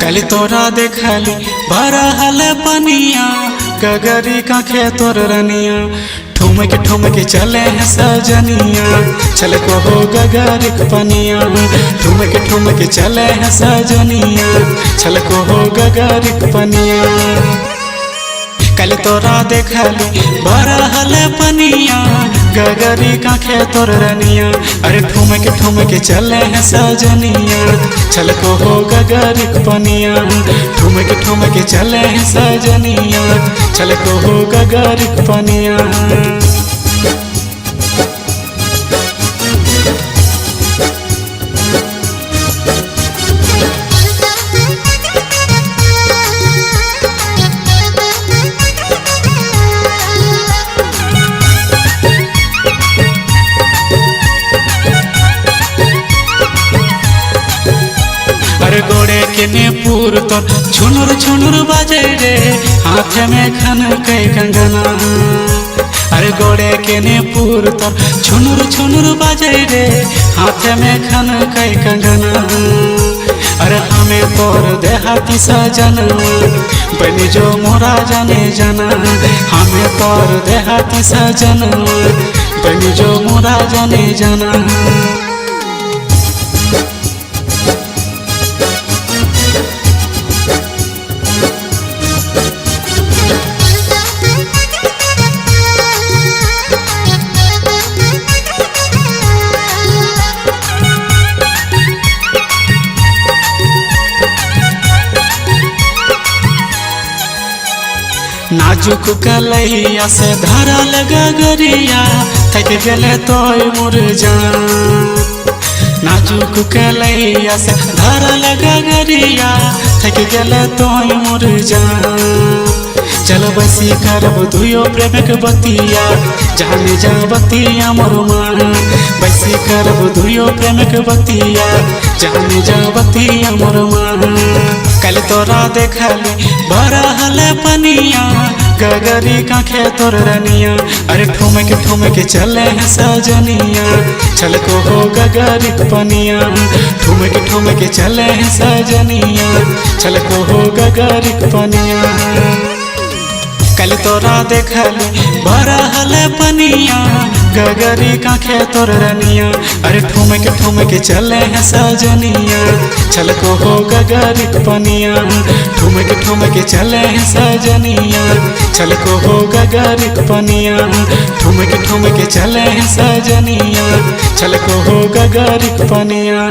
कल तोरा देखली भरहल पनिया गगरी का खेतोर रनिया ठुमक ठुमक चले हैं सजनिया चल को हो गगरी पनिया ठुमक ठुमक चले हैं सजनिया चल को हो गगरी पनिया कल तोरा देखली भरहल पनिया गगरी का खेतोर रनिया अरे ठुमक ठुमक चले हैं सजनिया चल को हो गगरी पनिया ठुमक ठुमक चले हैं सजनिया चल को हो गगरी पनिया। अरे गोड़े के नेपुर तो छुनुर छुनुर बाजे रे हाथ में खन के कंगना अरे गोड़े के नेपुर तो छुनुर छुनुर बाजे रे हाथ में खन के कंगना अरे हमें तोर देहाती सजन बनी जो मोरा जाने जाना हमें तोर देहाती सजन बनी जो मोरा जाने जाना। नाजुक कलैया से धरल गगरिया थक गले तोय मुरझा नाजुक कलैया से धरल गगरिया थक गले तोय मुरझा चल बसी करब दुयो प्रेमक बतिया जाने जा बतिया मोर मान बसी करब दुयो प्रेमक बतिया जाने जा बतिया मोर मान कल तोरा देखली भरहल पनिया गगरी का खेतोर रनिया अरे ठुमक ठुमक चले हैं सजनिया चल को हो गगरी पनिया ठुमक ठुमक चले हैं सजनिया चल को हो गगरी पनिया कल तोरा देखली भरहल पनिया गगरी का खेतोर रनिया अरे ठुमक ठुमक चले हैं सजनिया चल को हो गगरी पनिया ठुमक ठुमक चले हैं सजनिया चल को हो गगरी पनिया ठुमक ठुमक चले हैं सजनिया चल को हो गगरी पनिया।